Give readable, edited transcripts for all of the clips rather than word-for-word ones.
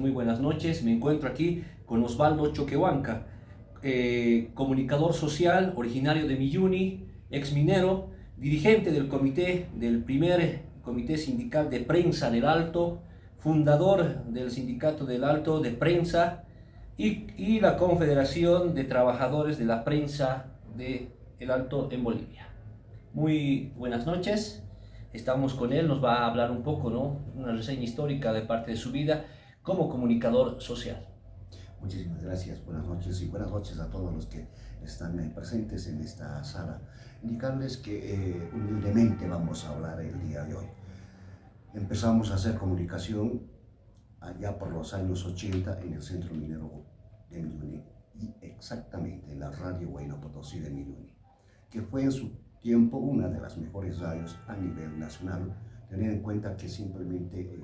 Muy buenas noches, me encuentro aquí con Osvaldo Choquehuanca, comunicador social originario de Milluni, ex minero, dirigente del primer comité sindical de prensa del Alto, fundador del sindicato del Alto de prensa y la Confederación de Trabajadores de la Prensa del Alto en Bolivia. Muy buenas noches, estamos con él, nos va a hablar un poco, ¿no? Una reseña histórica de parte de su vida como comunicador social. Muchísimas gracias, buenas noches y buenas noches a todos los que están presentes en esta sala. Indicarles que humildemente vamos a hablar el día de hoy. Empezamos a hacer comunicación allá por los años 80 en el Centro Minero de Milluni y exactamente en la radio Huayna Potosí de Milluni, que fue en su tiempo una de las mejores radios a nivel nacional, teniendo en cuenta que simplemente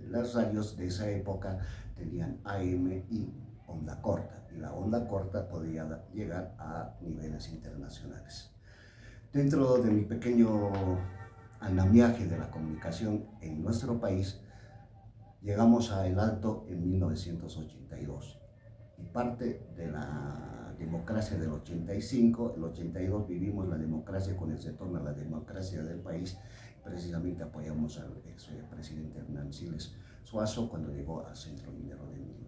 las radios de esa época tenían AM y onda corta, y la onda corta podía llegar a niveles internacionales. Dentro de mi pequeño andamiaje de la comunicación en nuestro país, llegamos a El Alto en 1982 y parte de la democracia del 85, el 82 vivimos la democracia con el retorno a la democracia del país. Precisamente apoyamos al expresidente Hernán Siles Suazo cuando llegó al Centro Minero de Milluni.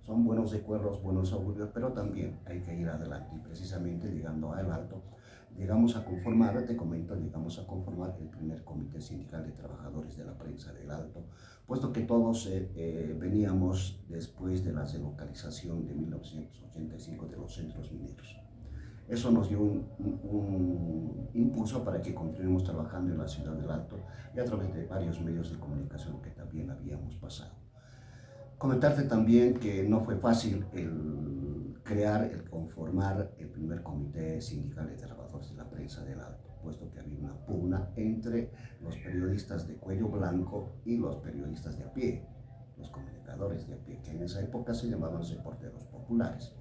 Son buenos recuerdos, buenos augurios, pero también hay que ir adelante y precisamente llegando a El Alto llegamos a conformar, te comento, llegamos a conformar el primer comité sindical de trabajadores de la prensa del Alto, puesto que todos veníamos después de la relocalización de 1985 de los centros mineros. Eso nos dio un impulso para que continuemos trabajando en la ciudad del Alto y a través de varios medios de comunicación que también habíamos pasado. Comentarte también que no fue fácil el crear, el conformar el primer comité sindical de trabajadores de la prensa del Alto, puesto que había una pugna entre los periodistas de cuello blanco y los periodistas de a pie, los comunicadores de a pie, que en esa época se llamaban reporteros populares,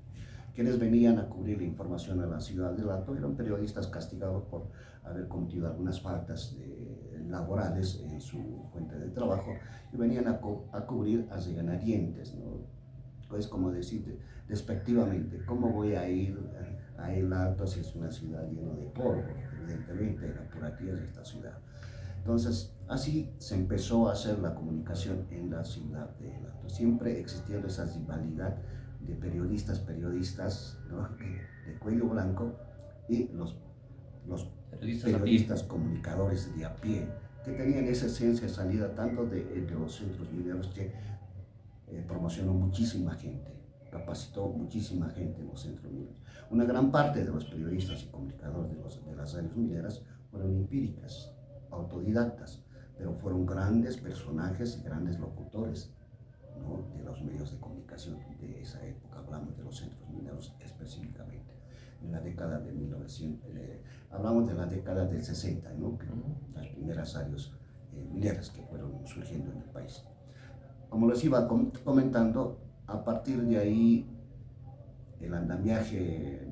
quienes venían a cubrir la información a la ciudad del Alto. Eran periodistas castigados por haber cometido algunas faltas laborales en su fuente de trabajo y venían a cubrir a regañadientes, ¿no? Pues como decir despectivamente, ¿cómo voy a ir a El Alto si es una ciudad llena de polvo? Evidentemente era pura tierra esta ciudad. Entonces, así se empezó a hacer la comunicación en la ciudad de El Alto. Siempre existiendo esa rivalidad de periodistas, ¿no?, de cuello blanco y los periodistas comunicadores de a pie, que tenían esa esencia salida tanto de los centros mineros que promocionó muchísima gente, capacitó muchísima gente en los centros mineros. Una gran parte de los periodistas y comunicadores de las áreas mineras fueron empíricas, autodidactas, pero fueron grandes personajes y grandes locutores, ¿no?, de los medios de comunicación de esa época. Hablamos de los centros mineros específicamente. En la década de 1900, hablamos de la década del 60, ¿no?, las primeras áreas mineras que fueron surgiendo en el país. Como les iba comentando, a partir de ahí el andamiaje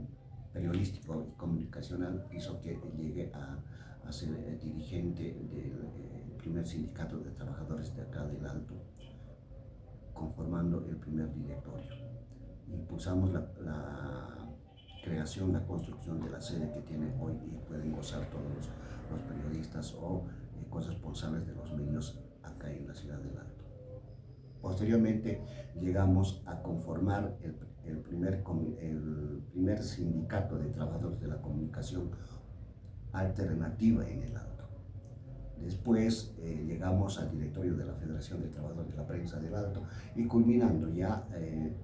periodístico y comunicacional hizo que llegue a ser dirigente del primer sindicato de trabajadores de acá del Alto, conformando el primer directorio. Impulsamos la creación, la construcción de la sede que tiene hoy y pueden gozar todos los periodistas o corresponsables de los medios acá en la ciudad del Alto. Posteriormente llegamos a conformar el primer sindicato de trabajadores de la comunicación alternativa en el Alto. Después llegamos al directorio de la Federación de Trabajadores de la Prensa del Alto y culminando ya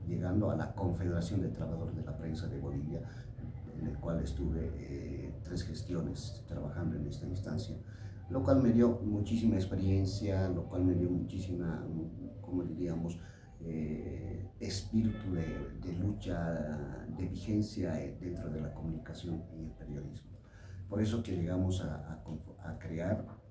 llegando a la Confederación de Trabajadores de la Prensa de Bolivia, en el cual estuve 3 gestiones trabajando en esta instancia, lo cual me dio muchísima experiencia, lo cual me dio muchísima, como diríamos, espíritu de lucha, de vigencia dentro de la comunicación y el periodismo. Por eso que llegamos a crear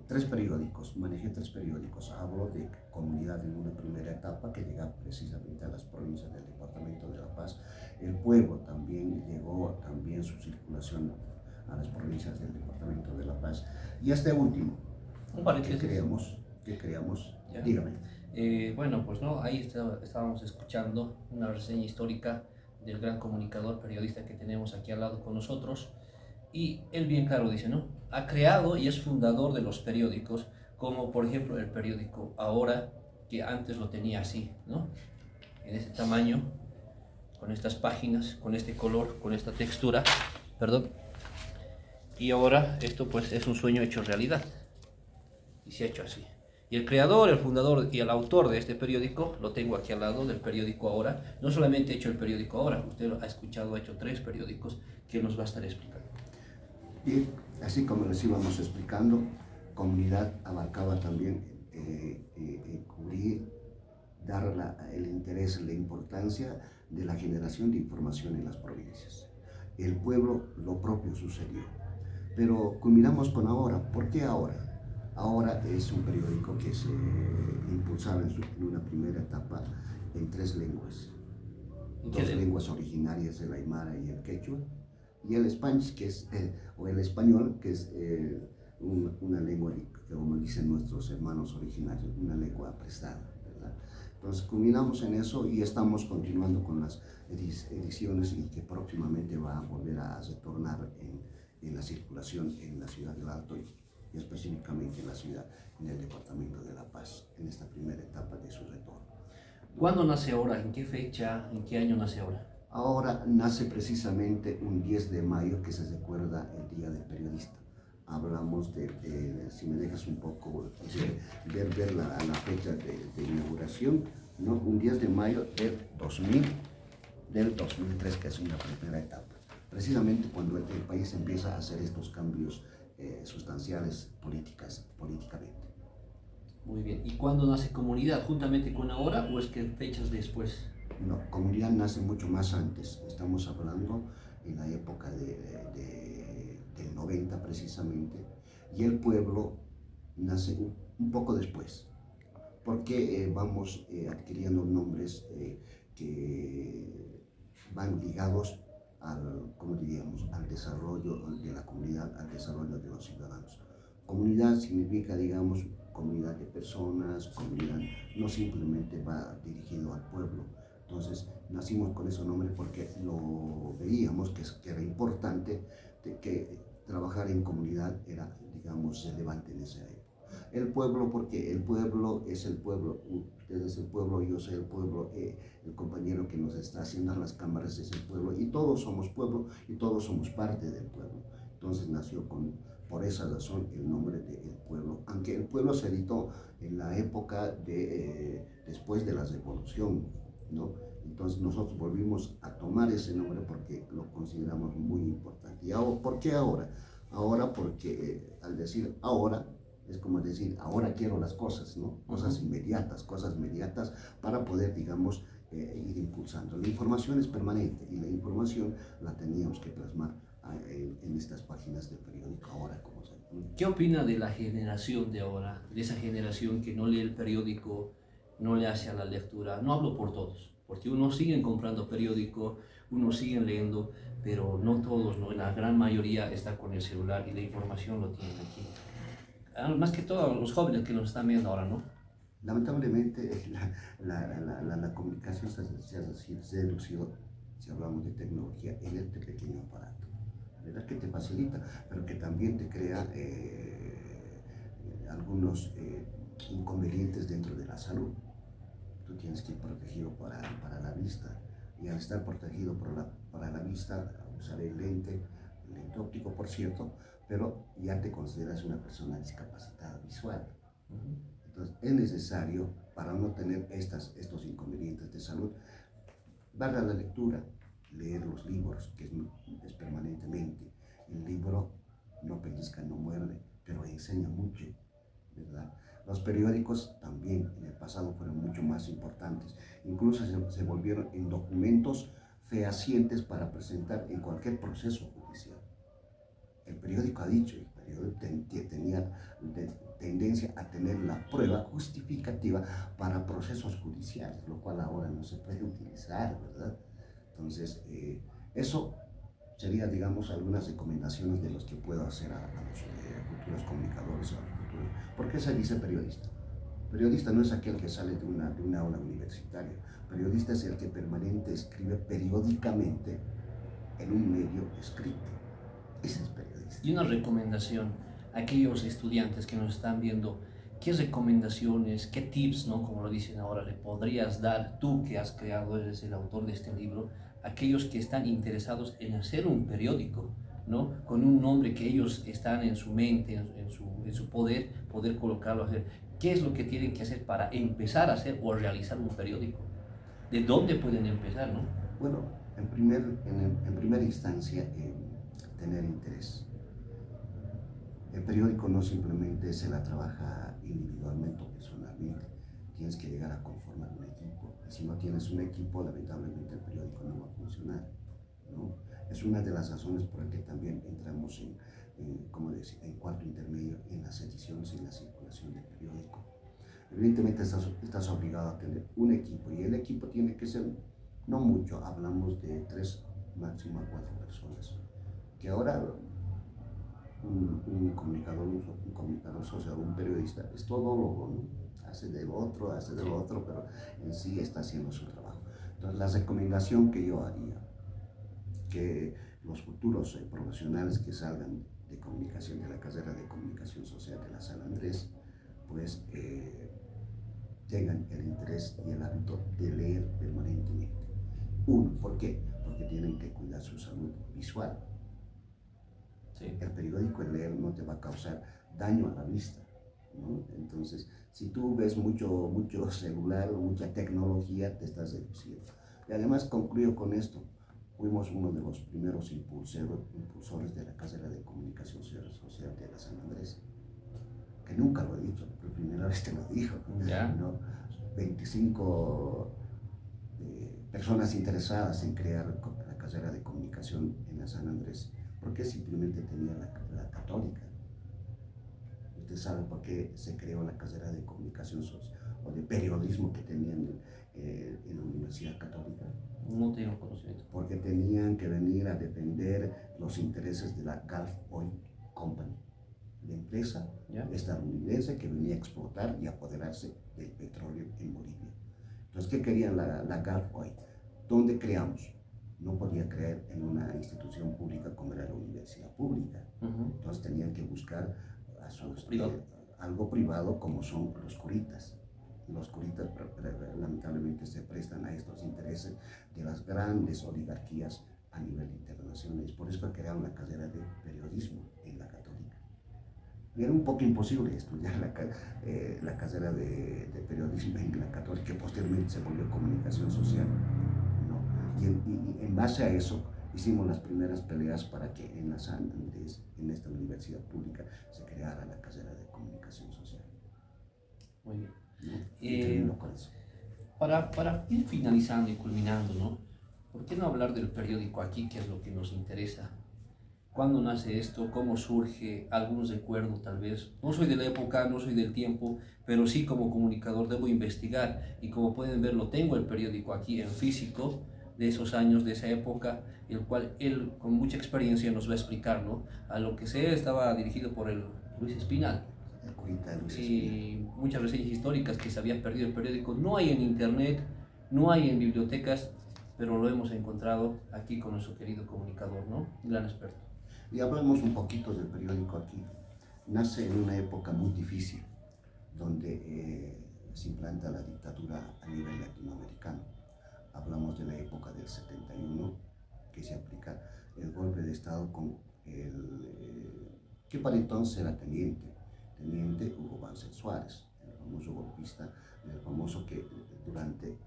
3 periódicos, manejé 3 periódicos. Hablo de Comunidad en una primera etapa que llega precisamente a las provincias del departamento de La Paz. El Pueblo también llegó también su circulación a las provincias del departamento de La Paz. Y este último, que creamos, dígame. Bueno, pues no, ahí estábamos escuchando una reseña histórica del gran comunicador periodista que tenemos aquí al lado con nosotros, y él bien claro dice, ¿no? Ha creado y es fundador de los periódicos, como por ejemplo el periódico Ahora, que antes lo tenía así, ¿no? En ese tamaño, con estas páginas, con este color, con esta textura, perdón, y ahora esto pues es un sueño hecho realidad, y se ha hecho así. Y el creador, el fundador y el autor de este periódico, lo tengo aquí al lado del periódico Ahora. No solamente ha hecho el periódico Ahora, usted lo ha escuchado, ha hecho 3 periódicos que nos va a estar explicando. Y así como les íbamos explicando, comunidad abarcaba también cubrir, dar el interés, la importancia de la generación de información en las provincias. El pueblo, lo propio sucedió. Pero culminamos con Ahora. ¿Por qué Ahora? Ahora es un periódico que se impulsaba en una primera etapa en 3 lenguas. 2 lenguas originarias, el aymara y el quechua, y el Spanish, que es, o el español, que es una lengua, como dicen nuestros hermanos originarios, una lengua prestada, ¿verdad? Entonces culminamos en eso y estamos continuando con las ediciones, y que próximamente va a volver a retornar en la circulación en la ciudad del Alto, y específicamente en la ciudad, en el departamento de La Paz, en esta primera etapa de su retorno. ¿Cuándo nace Ahora? ¿En qué fecha? ¿En qué año nace Ahora? Ahora nace precisamente un 10 de mayo, que se recuerda el Día del Periodista. Hablamos si me dejas un poco ver la fecha de inauguración, ¿no? Un 10 de mayo del 2003, que es una primera etapa. Precisamente cuando el país empieza a hacer estos cambios sustanciales políticamente. Muy bien. ¿Y cuándo nace Comunidad? ¿Juntamente con Ahora o es que fechas después? No, Comunidad nace mucho más antes. Estamos hablando en la época del 90 precisamente, y el pueblo nace un poco después, porque vamos adquiriendo nombres que van ligados como diríamos, al desarrollo de la comunidad, al desarrollo de los ciudadanos. Comunidad significa, digamos, comunidad de personas, comunidad no simplemente va dirigido al pueblo. Entonces nacimos con ese nombre porque lo veíamos que era importante, que trabajar en comunidad era, digamos, relevante en esa época. El pueblo, porque el pueblo es el pueblo, usted es el pueblo, yo soy el pueblo, el compañero que nos está haciendo las cámaras es el pueblo, y todos somos pueblo y todos somos parte del pueblo. Entonces nació por esa razón el nombre de El Pueblo, aunque El Pueblo se editó en la época después de la Revolución, ¿no? Entonces nosotros volvimos a tomar ese nombre porque lo consideramos muy importante. ¿Y ahora, por qué ahora? Ahora porque al decir ahora, es como decir, ahora quiero las cosas, ¿no? Cosas inmediatas para poder, digamos, ir impulsando. La información es permanente y la información la teníamos que plasmar en estas páginas del periódico Ahora. ¿Qué opina de la generación de ahora? De esa generación que no lee el periódico, no le hace a la lectura. No hablo por todos, porque unos siguen comprando periódico, unos siguen leyendo, pero no todos, ¿no? La gran mayoría está con el celular y la información lo tienen aquí. Más que todo los jóvenes que nos están viendo ahora, ¿no? Lamentablemente la comunicación se ha reducido, si hablamos de tecnología, en este pequeño aparato, ¿verdad? Que te facilita, pero que también te crea algunos inconvenientes dentro de la salud. Tú tienes que ir protegido para la vista, y al estar protegido para la vista, usar el lente óptico, por cierto, pero ya te consideras una persona discapacitada visual. Entonces es necesario, para no tener estos inconvenientes de salud, darle a la lectura, leer los libros, que es permanentemente. El libro no pellizca, no muerde, pero enseña mucho, ¿verdad? Los periódicos también en el pasado fueron mucho más importantes, incluso se volvieron en documentos fehacientes para presentar en cualquier proceso judicial. El periódico ha dicho, el periódico tenía tendencia a tener la prueba justificativa para procesos judiciales, lo cual ahora no se puede utilizar, ¿verdad? Entonces, eso sería, digamos, algunas recomendaciones de los que puedo hacer a los futuros comunicadores, a los futuros. ¿Por qué se dice periodista? Periodista no es aquel que sale de una aula universitaria. Periodista es el que permanente escribe periódicamente en un medio escrito. Ese es periodista. Y una recomendación a aquellos estudiantes que nos están viendo, ¿qué recomendaciones, qué tips, ¿no? Como lo dicen ahora, le podrías dar tú que has creado, eres el autor de este libro, a aquellos que están interesados en hacer un periódico, ¿no? Con un nombre que ellos están en su mente, en su poder colocarlo a hacer? ¿Qué es lo que tienen que hacer para empezar a hacer o realizar un periódico? ¿De dónde pueden empezar, no? Bueno, en primera instancia, tener interés. El periódico no simplemente se la trabaja individualmente o personalmente, tienes que llegar a conformar un equipo. Y si no tienes un equipo, lamentablemente el periódico no va a funcionar, ¿no? Es una de las razones por las que también entramos ¿cómo decir?, en cuarto intermedio en las ediciones y en la circulación del periódico. Evidentemente estás obligado a tener un equipo y el equipo tiene que ser, no mucho, hablamos de 3, máximo a 4 personas, que ahora un comunicador social, un periodista, es todólogo, ¿no? Hace del otro, pero en sí está haciendo su trabajo. Entonces, la recomendación que yo haría, que los futuros profesionales que salgan de comunicación, de la carrera de comunicación social de la San Andrés, pues tengan el interés y el hábito de leer permanentemente. Uno, ¿por qué? Porque tienen que cuidar su salud visual. Sí. El periódico, el leer, no te va a causar daño a la vista, ¿no? Entonces, si tú ves mucho celular o mucha tecnología, te estás reduciendo. Y además concluyo con esto. Fuimos uno de los primeros impulsores de la carrera de comunicación social de la San Andrés, que nunca lo he dicho, por primera vez te lo digo, ¿no? 25 personas interesadas en crear la carrera de comunicación en la San Andrés, porque simplemente tenía la católica. Usted sabe por qué se creó la carrera de comunicación o de periodismo que tenían en la Universidad Católica. No tengo conocimiento. Porque tenían que venir a defender los intereses de la Gulf Oil Company, la empresa estadounidense que venía a explotar y apoderarse del petróleo en Bolivia. Entonces, ¿qué querían la Gulf Oil? ¿Dónde creamos? No podía creer en una institución pública como era la universidad pública. Entonces tenían que buscar algo privado como son los curitas. Los curitas lamentablemente se prestan a estos intereses de las grandes oligarquías a nivel internacional. Es por eso que crearon la carrera de periodismo en la Católica. Y era un poco imposible estudiar la carrera de periodismo en la Católica, que posteriormente se volvió comunicación social, ¿no? Y en base a eso hicimos las primeras peleas para que en la San Andrés, en esta universidad pública, se creara la carrera de comunicación social. Muy bien. ¿No? Para ir finalizando y culminando, ¿no? ¿Por qué no hablar del periódico aquí, que es lo que nos interesa? ¿Cuándo nace esto? ¿Cómo surge? ¿Algún recuerdo tal vez? No soy de la época, no soy del tiempo, pero sí como comunicador debo investigar y como pueden ver lo tengo el periódico aquí en físico de esos años, de esa época, el cual él con mucha experiencia nos va a explicar, ¿no? A lo que sé estaba dirigido por el Luis Espinal. Y muchas reseñas históricas que se había perdido el periódico. No hay en internet, no hay en bibliotecas, pero lo hemos encontrado aquí con nuestro querido comunicador, ¿no? Gran experto. Y hablamos un poquito del periódico aquí. Nace en una época muy difícil, donde se implanta la dictadura a nivel latinoamericano. Hablamos de la época del 71, que se aplica el golpe de Estado con que para entonces era teniente Hugo Banzer Suárez, el famoso golpista, el famoso que durante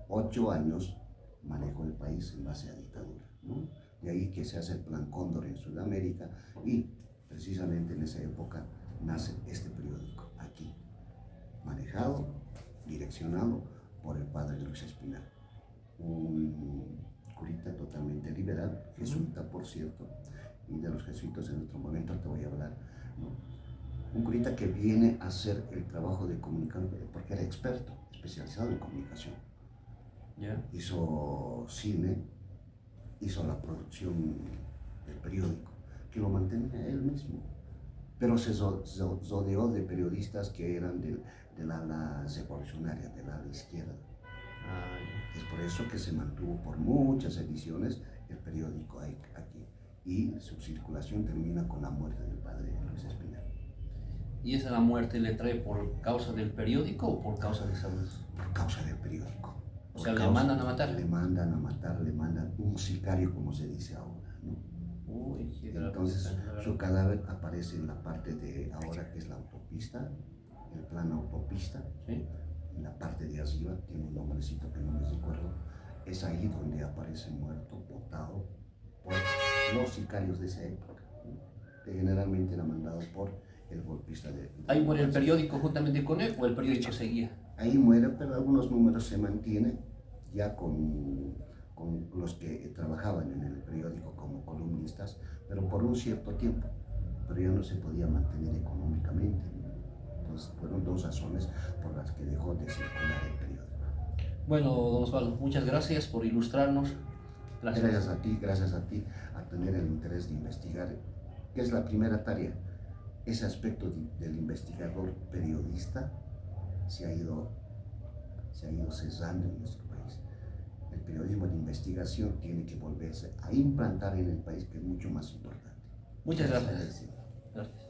8 años manejó el país en base a dictadura, ¿no? De ahí que se hace el Plan Cóndor en Sudamérica y precisamente en esa época nace este periódico aquí, manejado, direccionado por el padre Luis Espinal, un curita totalmente liberal, jesuita por cierto, y de los jesuitas en otro momento te voy a hablar, ¿no? Un curita que viene a hacer el trabajo de comunicación porque era experto, especializado en comunicación. Hizo cine, hizo la producción del periódico, que lo mantenía él mismo. pero se rodeó de periodistas que eran del ala revolucionaria, del ala izquierda. Es por eso que se mantuvo por muchas ediciones el periódico aquí. Y su circulación termina con la muerte del padre Luis Espinel. ¿Y esa la muerte le trae por causa del periódico o por causa de salud? Por causa del periódico. O sea, le mandan a matar. Le mandan a matar, le mandan un sicario, como se dice ahora, ¿no? Uy, qué Entonces, su cadáver aparece en la parte de ahora que es la autopista, el plan autopista. ¿Sí? En la parte de arriba, tiene un nombrecito que no me recuerdo, es ahí donde aparece muerto, botado por los sicarios de esa época, ¿no? Que generalmente era mandado por el golpista de ¿Ahí muere el periódico juntamente con él o el periódico seguía? Ahí muere, pero algunos números se mantienen ya con los que trabajaban en el periódico como columnistas, pero por un cierto tiempo, pero ya no se podía mantener económicamente, ¿no? Entonces fueron dos razones por las que dejó de circular el periódico. Bueno, don Osvaldo, muchas gracias por ilustrarnos. Gracias a ti, a tener el interés de investigar, que es la primera tarea. Ese aspecto del investigador periodista se ha ido cesando en nuestro país. El periodismo de investigación tiene que volverse a implantar en el país, que es mucho más importante. Muchas gracias. Gracias.